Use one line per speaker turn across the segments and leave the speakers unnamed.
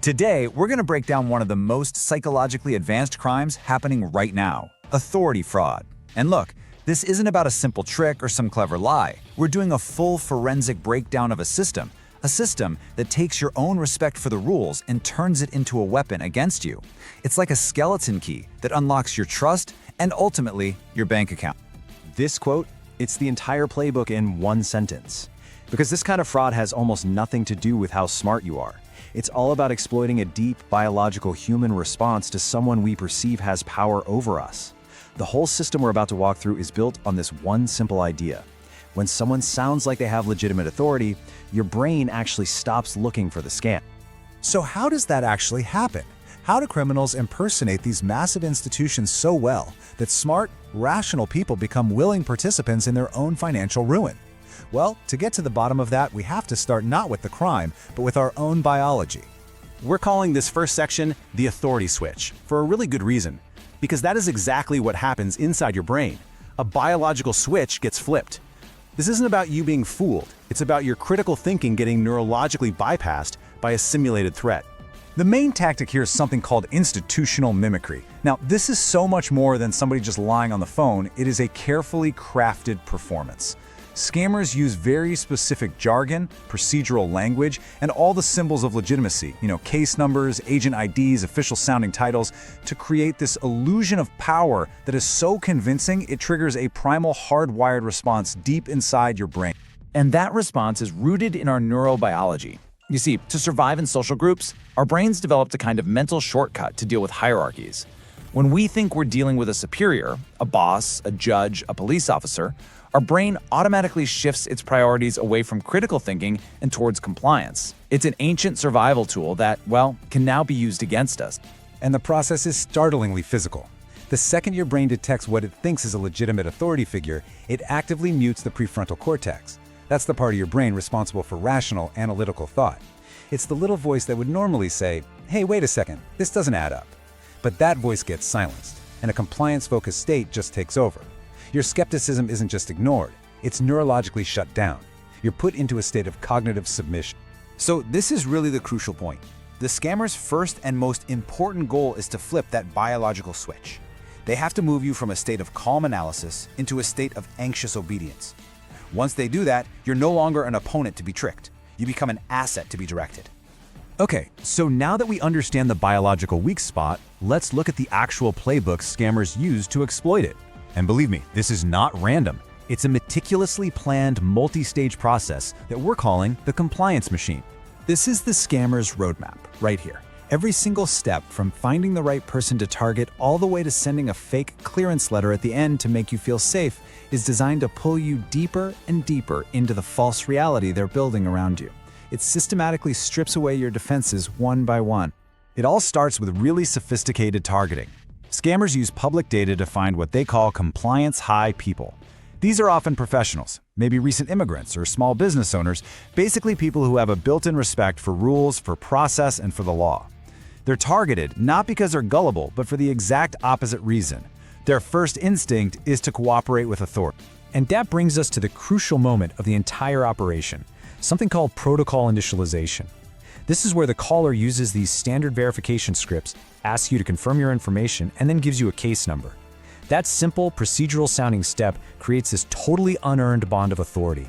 Today, we're going to break down one of the most psychologically advanced crimes happening right now: authority fraud. And look, this isn't about a simple trick or some clever lie. We're doing a full forensic breakdown of a system that takes your own respect for the rules and turns it into a weapon against you. It's like a skeleton key that unlocks your trust and ultimately your bank account.
This quote, it's the entire playbook in one sentence. Because this kind of fraud has almost nothing to do with how smart you are. It's all about exploiting a deep biological human response to someone we perceive has power over us. The whole system we're about to walk through is built on this one simple idea. When someone sounds like they have legitimate authority, your brain actually stops looking for the scam.
So how does that actually happen? How do criminals impersonate these massive institutions so well that smart, rational people become willing participants in their own financial ruin? Well, to get to the bottom of that, we have to start not with the crime, but with our own biology.
We're calling this first section the authority switch, for a really good reason. Because that is exactly what happens inside your brain. A biological switch gets flipped. This isn't about you being fooled. It's about your critical thinking getting neurologically bypassed by a simulated threat.
The main tactic here is something called institutional mimicry. Now, this is so much more than somebody just lying on the phone. It is a carefully crafted performance. Scammers use very specific jargon, procedural language, and all the symbols of legitimacy, case numbers, agent IDs, official-sounding titles, to create this illusion of power that is so convincing it triggers a primal hardwired response deep inside your brain.
And that response is rooted in our neurobiology. You see, to survive in social groups, our brains developed a kind of mental shortcut to deal with hierarchies. When we think we're dealing with a superior, a boss, a judge, a police officer, our brain automatically shifts its priorities away from critical thinking and towards compliance. It's an ancient survival tool that, well, can now be used against us.
And the process is startlingly physical. The second your brain detects what it thinks is a legitimate authority figure, it actively mutes the prefrontal cortex. That's the part of your brain responsible for rational, analytical thought. It's the little voice that would normally say, "Hey, wait a second, this doesn't add up." But that voice gets silenced, and a compliance-focused state just takes over. Your skepticism isn't just ignored, it's neurologically shut down. You're put into a state of cognitive submission.
So this is really the crucial point. The scammer's first and most important goal is to flip that biological switch. They have to move you from a state of calm analysis into a state of anxious obedience. Once they do that, you're no longer an opponent to be tricked. You become an asset to be directed.
Okay, so now that we understand the biological weak spot, let's look at the actual playbook scammers use to exploit it. And believe me, this is not random. It's a meticulously planned multi-stage process that we're calling the compliance machine.
This is the scammer's roadmap, right here. Every single step, from finding the right person to target all the way to sending a fake clearance letter at the end to make you feel safe, is designed to pull you deeper and deeper into the false reality they're building around you. It systematically strips away your defenses one by one.
It all starts with really sophisticated targeting. Scammers use public data to find what they call compliance-high people. These are often professionals, maybe recent immigrants or small business owners, basically people who have a built-in respect for rules, for process, and for the law. They're targeted not because they're gullible, but for the exact opposite reason. Their first instinct is to cooperate with authority.
And that brings us to the crucial moment of the entire operation, something called protocol initialization. This is where the caller uses these standard verification scripts, asks you to confirm your information, and then gives you a case number. That simple, procedural-sounding step creates this totally unearned bond of authority.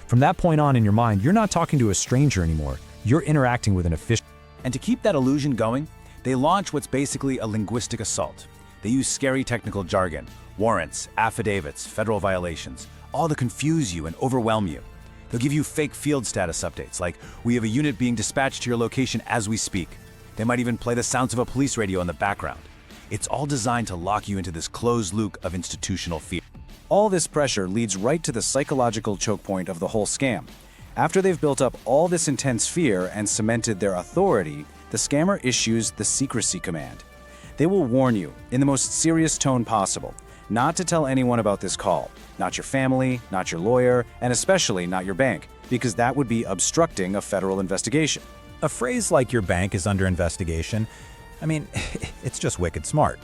From that point on in your mind, you're not talking to a stranger anymore. You're interacting with an official.
And to keep that illusion going, they launch what's basically a linguistic assault. They use scary technical jargon, warrants, affidavits, federal violations, all to confuse you and overwhelm you. They'll give you fake field status updates, like, "We have a unit being dispatched to your location as we speak." They might even play the sounds of a police radio in the background. It's all designed to lock you into this closed loop of institutional fear.
All this pressure leads right to the psychological choke point of the whole scam. After they've built up all this intense fear and cemented their authority, the scammer issues the secrecy command. They will warn you, in the most serious tone possible, not to tell anyone about this call. Not your family, not your lawyer, and especially not your bank, because that would be obstructing a federal investigation.
A phrase like "your bank is under investigation," it's just wicked smart.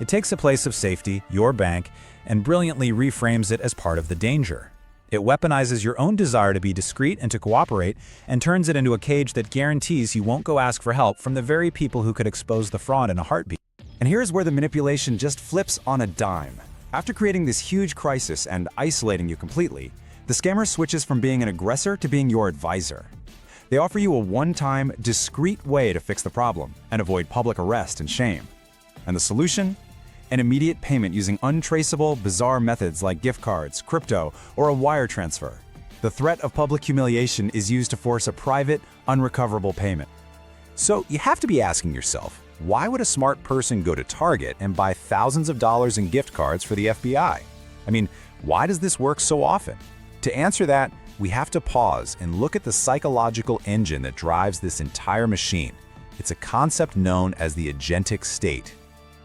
It takes the place of safety, your bank, and brilliantly reframes it as part of the danger.
It weaponizes your own desire to be discreet and to cooperate and turns it into a cage that guarantees you won't go ask for help from the very people who could expose the fraud in a heartbeat. And here's where the manipulation just flips on a dime. After creating this huge crisis and isolating you completely, the scammer switches from being an aggressor to being your advisor. They offer you a one-time, discreet way to fix the problem and avoid public arrest and shame. And the solution? An immediate payment using untraceable, bizarre methods like gift cards, crypto, or a wire transfer. The threat of public humiliation is used to force a private, unrecoverable payment. So you have to be asking yourself, why would a smart person go to Target and buy thousands of dollars in gift cards for the FBI? I mean, why does this work so often? To answer that, we have to pause and look at the psychological engine that drives this entire machine. It's a concept known as the agentic state.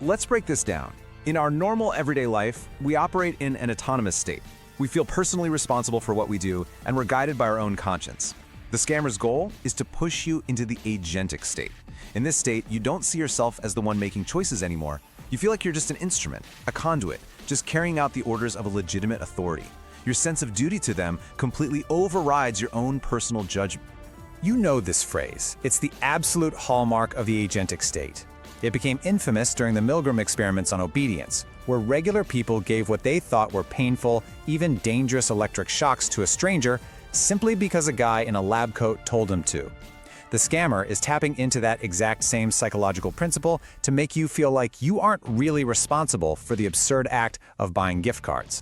Let's break this down. In our normal everyday life, we operate in an autonomous state. We feel personally responsible for what we do, and we're guided by our own conscience. The scammer's goal is to push you into the agentic state. In this state, you don't see yourself as the one making choices anymore. You feel like you're just an instrument, a conduit, just carrying out the orders of a legitimate authority. Your sense of duty to them completely overrides your own personal judgment.
You know this phrase. It's the absolute hallmark of the agentic state. It became infamous during the Milgram experiments on obedience, where regular people gave what they thought were painful, even dangerous electric shocks to a stranger simply because a guy in a lab coat told him to. The scammer is tapping into that exact same psychological principle to make you feel like you aren't really responsible for the absurd act of buying gift cards.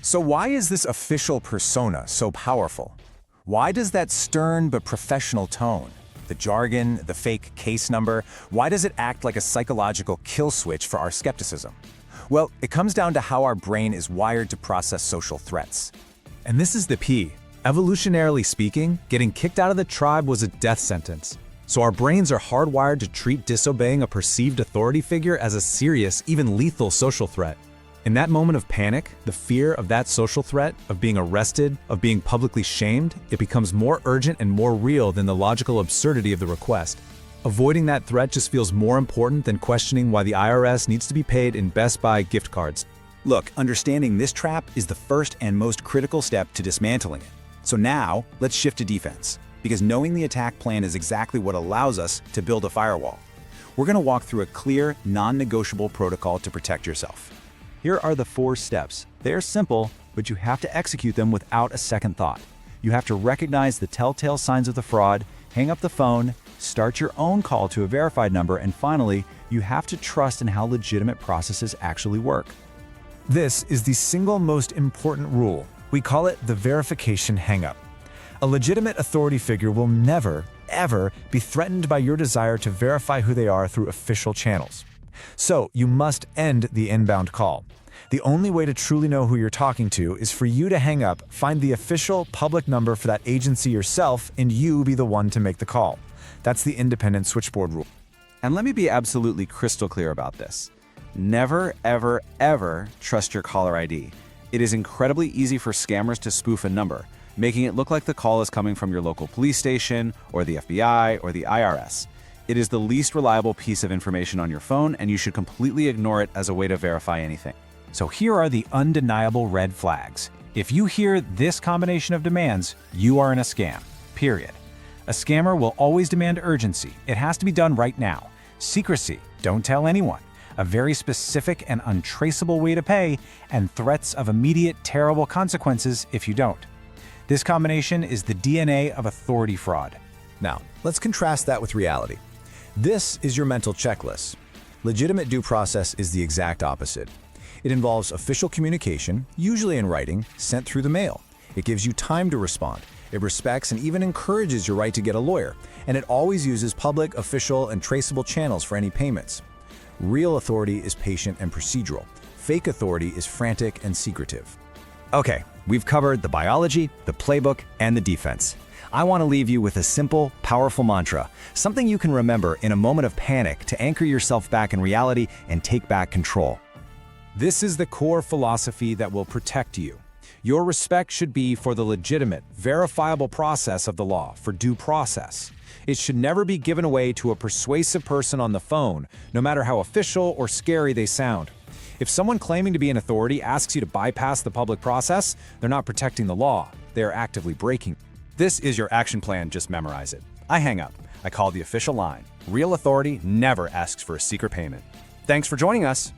So why is this official persona so powerful? Why does that stern but professional tone, the jargon, the fake case number, why does it act like a psychological kill switch for our skepticism? Well, it comes down to how our brain is wired to process social threats. And this is the P. Evolutionarily speaking, getting kicked out of the tribe was a death sentence. So our brains are hardwired to treat disobeying a perceived authority figure as a serious, even lethal social threat. In that moment of panic, the fear of that social threat, of being arrested, of being publicly shamed, it becomes more urgent and more real than the logical absurdity of the request. Avoiding that threat just feels more important than questioning why the IRS needs to be paid in Best Buy gift cards. Look, understanding this trap is the first and most critical step to dismantling it. So now, let's shift to defense, because knowing the attack plan is exactly what allows us to build a firewall. We're going to walk through a clear, non-negotiable protocol to protect yourself. Here are the 4 steps. They are simple, but you have to execute them without a second thought. You have to recognize the telltale signs of the fraud, hang up the phone, start your own call to a verified number, and finally, you have to trust in how legitimate processes actually work. This is the single most important rule. We call it the verification hang-up. A legitimate authority figure will never, ever be threatened by your desire to verify who they are through official channels. So you must end the inbound call. The only way to truly know who you're talking to is for you to hang up, find the official public number for that agency yourself, and you be the one to make the call. That's the independent switchboard rule.
And let me be absolutely crystal clear about this. Never, ever, ever trust your caller ID. It is incredibly easy for scammers to spoof a number, making it look like the call is coming from your local police station, or the FBI, or the IRS. It is the least reliable piece of information on your phone, and you should completely ignore it as a way to verify anything.
So here are the undeniable red flags. If you hear this combination of demands, you are in a scam, period. A scammer will always demand urgency. It has to be done right now. Secrecy, don't tell anyone. A very specific and untraceable way to pay, and threats of immediate terrible consequences if you don't. This combination is the DNA of authority fraud.
Now, let's contrast that with reality. This is your mental checklist. Legitimate due process is the exact opposite. It involves official communication, usually in writing, sent through the mail. It gives you time to respond. It respects and even encourages your right to get a lawyer, and it always uses public, official, and traceable channels for any payments. Real authority is patient and procedural. Fake authority is frantic and secretive.
Okay, we've covered the biology, the playbook, and the defense. I want to leave you with a simple, powerful mantra, something you can remember in a moment of panic to anchor yourself back in reality and take back control. This is the core philosophy that will protect you. Your respect should be for the legitimate, verifiable process of the law, for due process. It should never be given away to a persuasive person on the phone, no matter how official or scary they sound.
If someone claiming to be an authority asks you to bypass the public process, they're not protecting the law. They are actively breaking.
This is your action plan, just memorize it. I hang up. I call the official line. Real authority never asks for a secret payment. Thanks for joining us.